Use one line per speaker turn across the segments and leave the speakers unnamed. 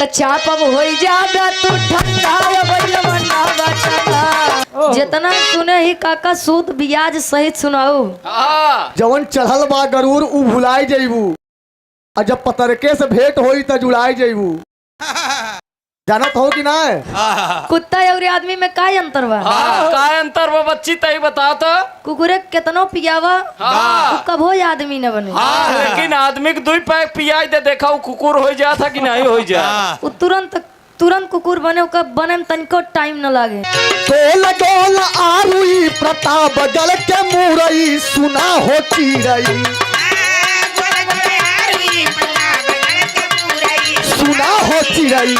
चाप अब हो जाबे तू ठंडा बैलवंडा बचना। जितना सुने ही काका सूद ब्याज सहित सुनाऊ।
जवन चढ़ल बा गरूर उ भुलाई जइबू और जब पतरके से भेंट होई त जुड़ाई जइबू। जानत हो कि ना?
कुत्ता और आदमी में का अंतर बा?
का अंतर बा बच्ची तई बता तो।
कुकुरे केतनो पियावा कबो आदमी न बने।
लेकिन आदमी के 2 पैक पियाई दे देखा वो कुकुर हो जा था कि नहीं हो जा।
वो तुरंत कुकुर बने बने में तनिको टाइम न लागे।
गोल गोल आरुई प्रताप गल के मुरई सुना हो चिरई सुना हो चिरई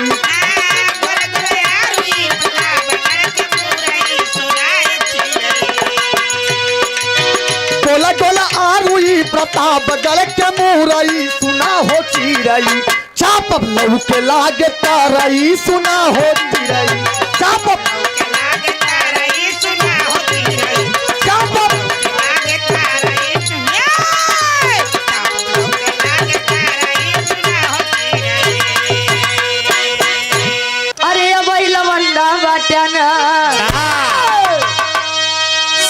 गोला गोला आरुई प्रताप गल के मुरई सुना हो चिरई चाप लहू के लागे तारई सुना हो चिरई चाप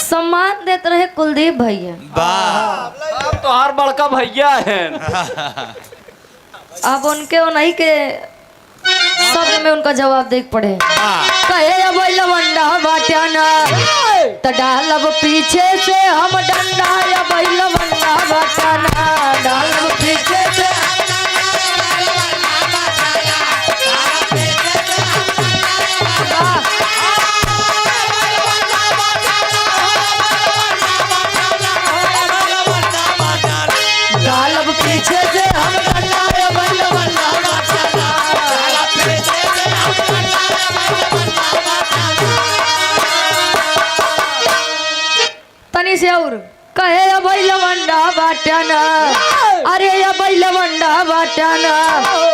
सम्मान देते रहे कुलदीप भैया।
अब तो हर बड़का भैया है।
अब उनके वो नहीं के शब्द में उनका जवाब देख पड़े। कहे अब लवंडा बाट्याना त डालब पीछे से हम डंडा अब लवंडा बाट्याना डालब पीछे से पीछे से हम तनी से और कहे अब लवंडा बाट्याना अरे अब लवंडा बाट्याना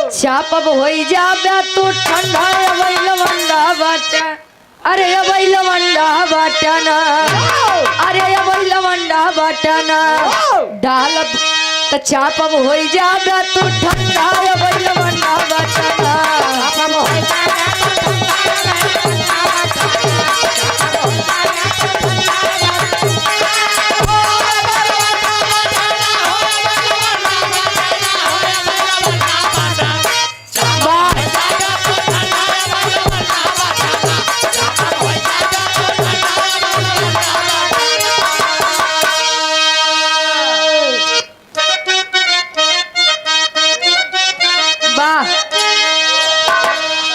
चाप अब हो जाबे तू ठंडा अब लवंडा बाट्या अरे अब लवंडा बाट्याना अरे अब लवंडा बाट्याना डाल चाप अब हो जाबे तू ठंडा बैलवंडा बचना।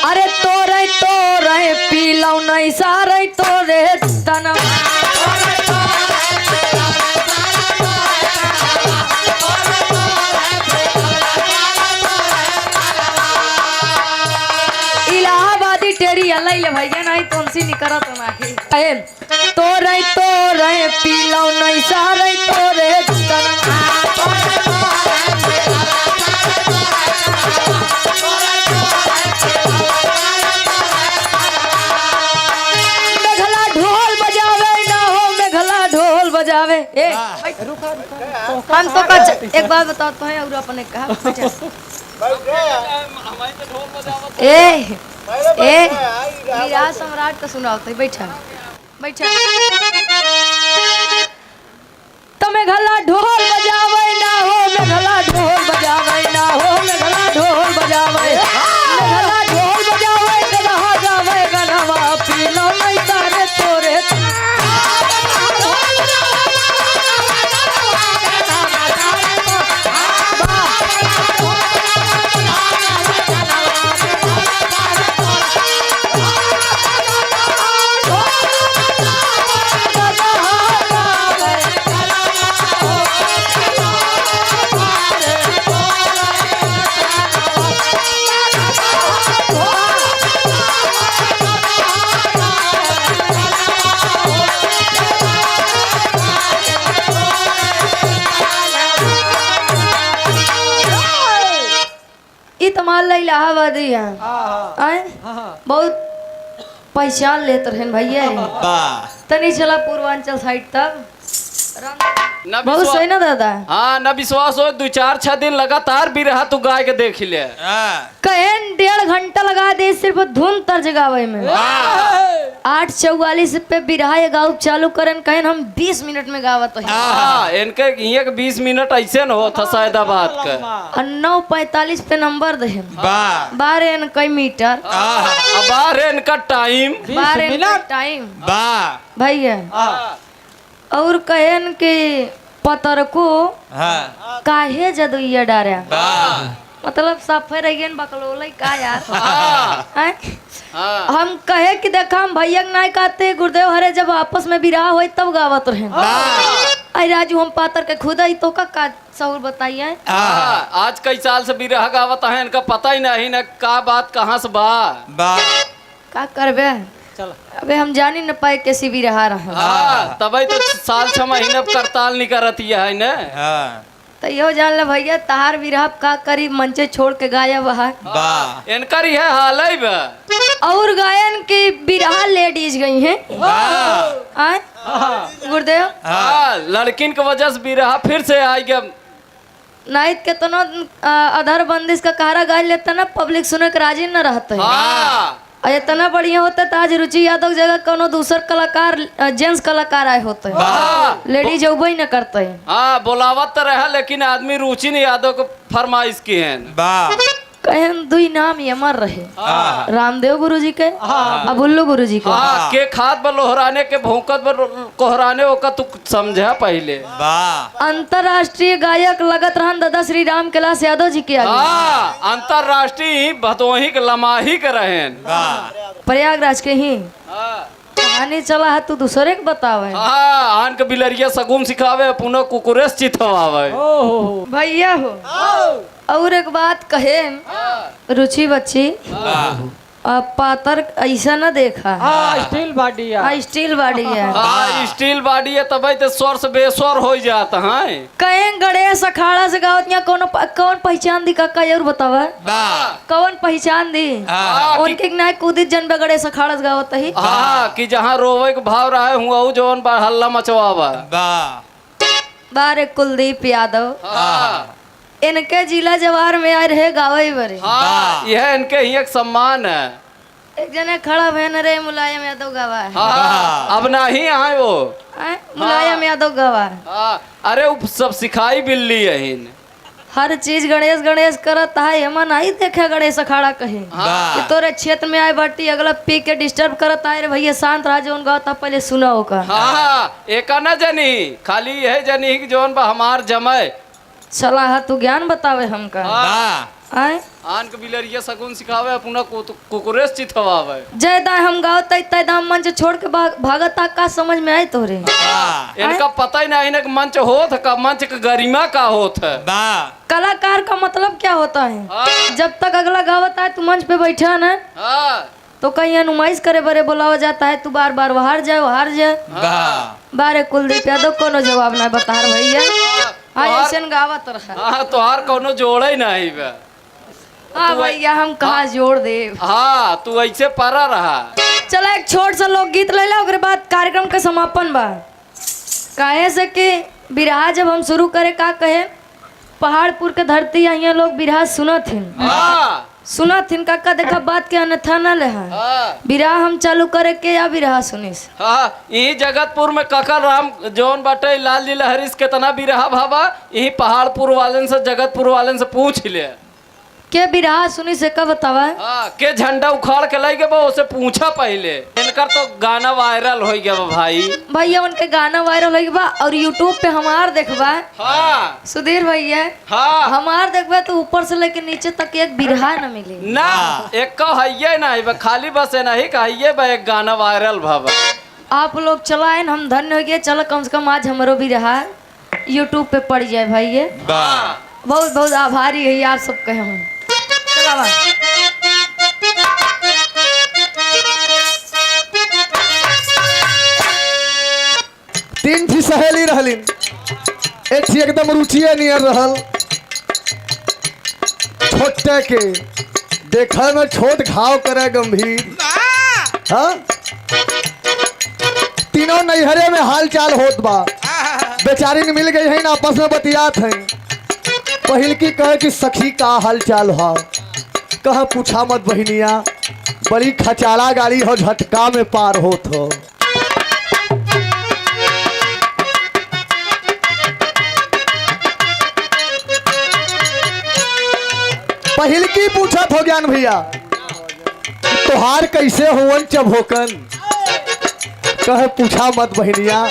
अरे तोरे पीलौ नहीं सारे तोरे तनम इलाहाबादी टेरी अल्लाह ले भैया नहीं तुमसी निकरा तो नहीं तोरे पीलौ नहीं सारे तोरे तनम बजावे ए हम तो का एक बात बताओ तो है और अपने कहा ए मीरा सम्राट का सुनाओ तो बैठा तो मेघला ढोल बजावे ना हो मेघला ढोल बजावे ना हो मेघला ढोल बजावे मेघला ढोल बजावे कहा जावे गनवा पीलो नहीं तारे तोरे इलाहाबादी बहुत पहचान लेते रहे भैया तनी चला पूर्वांचल साइड तब
न
बहुत
विश्वास
सही ना दादा।
हाँ न विश्वास हो 2-4-6 दिन लगातार भी रहा तू गाय के देख ले।
कहन 1.5 घंटा लगा दे सिर्फ धुन तर्ज गावे में। 8:44 पे बिरहा गाँव चालू करन कहन हम 20 मिनट में गावत है।
हाँ इनके ये 20 मिनट ऐसे न हो था सैदाबाद का।
9:45 पे नंबर दे 12 कई मीटर
अब इनका टाइम
12 टाइम भैया। और कहन के पतर को काहे जदुइया डारा मतलब सफे रहिए बकलोल का यार। हैं? हम कहे कि देखा हम भैया नहीं कहते गुरुदेव हरे जब आपस में विराह हो तब गावत रहे। आई राजू हम पातर के खुद ही तो का सहूर बताइए।
आज कई साल से बिरहा गावत है इनका पता ही नहीं न का बात कहाँ से बा
का करबे। अबे हम जानी न पाए कैसी भी रहा
तभी तो साल 6 महीने करताल नहीं करती है न।
तो यो जान ले भैया तहार विरह का करी मंचे छोड़ के गायब है।
इनकर यह हाल है बा।
और गायन की बिरहा लेडीज गई हैं गुरुदेव।
लड़किन की वजह से बिरहा फिर से आई गया।
नाइट के तो अधर बंदिश का कहारा गा लेता ना पब्लिक सुने के राजी न रहते। इतना बढ़िया होता तो आज रुचि यादव की जगह कोनो दूसर कलाकार जेंट्स कलाकार आए होते लेडीज उबई न करते।
हाँ बोलावत तो रहा लेकिन आदमी रुचि नहीं यादव को फरमाइश की है।
कहन दुई नाम यमर रहे रामदेव गुरुजी के अबुल्लू गुरुजी के
खाद पर लोहराने के भौकत पर कोहराने का तू समझा पहले।
अंतरराष्ट्रीय गायक लगत रहन दादा श्री राम कैलाश यादव जी के
अंतरराष्ट्रीय भदोही के लमाही के रहे
प्रयागराज के ही कहानी चला है तू दूसरे के बतावे।
आन के बिलरिया सगुन सिखावे पुनः कुकुरेश चितवावे
भैया हो। और एक बात कहे रुचि बच्ची पातर ऐसा न देखा।
स्टील बॉडी है
स्टील बॉडी है
स्टील बॉडी है तभी तो स्वर से बेस्वर हो जाता है।
कहें गणेश अखाड़ा से गावत यहाँ कौन पहचान दी काका और बतावा कौन पहचान दी उनके ना कूदित जन पे गणेश अखाड़ा से गावत ही।
कि जहाँ रोवे के भाव रहा हुआ जौन हल्ला मचवावा
बारे कुलदीप यादव इनके जिला जवार में आए रहे गावे बरे।
यह इनके ही एक सम्मान है।
एक जने खड़ा बहन रे मुलायम यादव गवा है।
अब नहीं आए वो
मुलायम यादव गवा है।
अरे सब सिखाई बिल्ली है
हर चीज गणेश गणेश करत है। हम नहीं देखे गणेश अखाड़ा कहे कि तोरे क्षेत्र में आए बाटी अगला पी के डिस्टर्ब करत आए रे भैया शांत रहा जौन गाता पहले सुना होगा।
एक न जनी खाली यह जनी जौन हमार जमे
चला है तू ज्ञान बतावे हमका।
आन के बिलरिया सगुन सिखावे पुनः कुकुरेश चितवावे।
जय दा हम गावत तय दाम मंच छोड़ के भागता का समझ में आई तोरे।
इनका पता ही नहीं कि मंच होत का मंच का गरिमा का होत है।
कलाकार का मतलब क्या होता है। जब तक अगला गावत है तू मंच पे बैठा न तो कहीं अनुमाइश करे बरे बुलावा जाता है तू बार बार हार जाए बारे कुलदीप यादव कोनो जवाब ना बता भैया। ऐसे गावत रहा
तोहार कोनो जोड़ ही नहीं बा।
हाँ भैया हम कहाँ जोड़ दे।
तू ऐसे परा रहा।
चला एक छोट सा लोकगीत ले ला उसके बाद कार्यक्रम का समापन बा। काहे से कि बिरहा जब हम शुरू करे का कहे पहाड़पुर के धरती यहाँ लोग बिरहा सुना थिन काका देखा बात के अन्यथा न ले बिरहा हम चालू करे के या बिरहा सुनिस।
यही जगतपुर में ककल राम जौन बाटे लाल जी लहरिस कितना बिरहा भावा यही पहाड़पुर वाले से जगतपुर वाले से पूछ ले
के बिरहा सुनी से कब बतावा
के झंडा उखाड़ के लाई गए उसे पूछा पहले। इनका तो गाना वायरल हो गया भाई
भैया उनके गाना वायरल हो गया और यूट्यूब पे हमार देखबा सुधीर भैया हमार देखबा तो ऊपर से लेके नीचे तक एक बिरहा न मिले
ना एक है नहीं खाली बस है नहीं कहिए एक गाना वायरल भावा।
आप लोग चलाए हम धन्य हो गए। चलो कम से कम आज हमारो बिरहा यूट्यूब पे पड़ जाए भैया। बहुत बहुत आभारी है आप सब कहे हम।
तीन थी सहेली रहलिन एक थी एकदम रुचिए नियर रहल छोटे के देखा में छोट घाव करे गंभीर। हाँ तीनों नैहरे में हाल चाल होत बा बेचारी ने मिल गई है ना, आपस में बतियात है। पहिल की कहे कि सखी का हाल चाल है, कह पूछा मत बहनिया, बड़ी खचाला गाड़ी हो, झटका में पार होत हो। पहिल की पूछत हो ज्ञान भैया, तोहार कैसे होवन चभोकन, कहे पूछा मत बहनिया,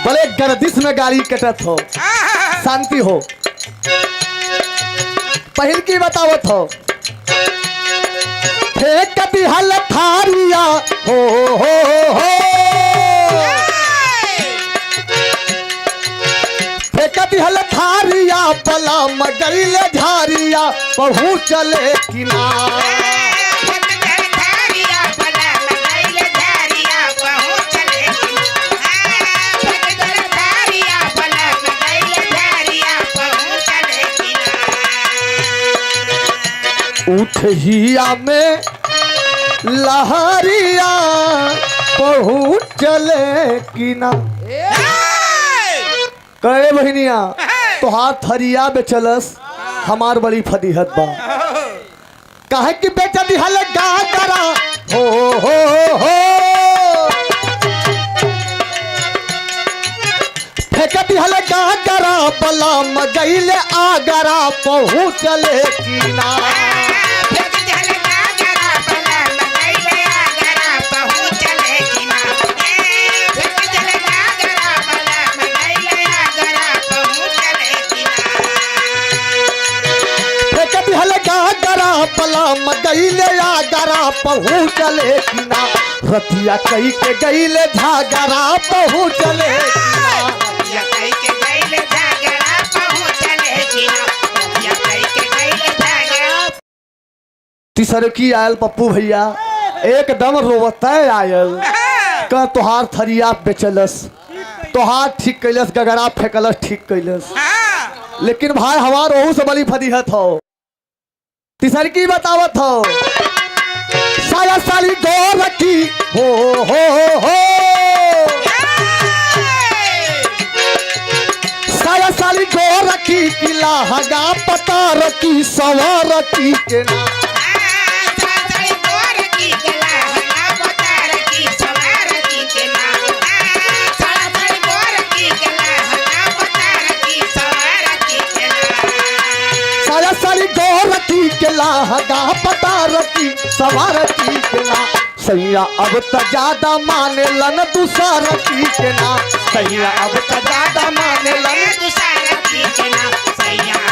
बड़े गर्दिश में गाड़ी कटत हो, शांति हो। पहिल की बतावत हो, फेंकती हल थारिया हो फेंकती हल थारिया, पला मगैले झारिया, पहुँचले किनार। उठहिया में लहरिया, पहुँचले किना। कहे बहनिया, तोहार थरिया बेचलस, हमार बड़ी फदीहत बा। कहे कि बेचा दिहल गागरा हो फेंक दिहल गागरा, बला मगैले आगरा, पहुँचले किना। पला मगैले आगरा, पहुँचले किना। रतिया कई के गईले झागरा, पहुँचले तीसरकी आयल पप्पू भैया, एकदम रोवता आयल, कह तोहार थरिया बेचलस, तोहार ठीक कैलस, गगरा फेंकलस ठीक कैलस, लेकिन भाई हमार ओहू से बड़ी फदीहत हो। तीसर की बतावत हो, साया साली दो रखी हो साया साली दो रखी, किला हगा पता रखी, सवा रखी के ना। हगा पता रखी, सवार की के ना। सैया अब त ज्यादा माने लन दूसर की के ना। सैया अब त ज्यादा माने लन दूसर की के ना। सैया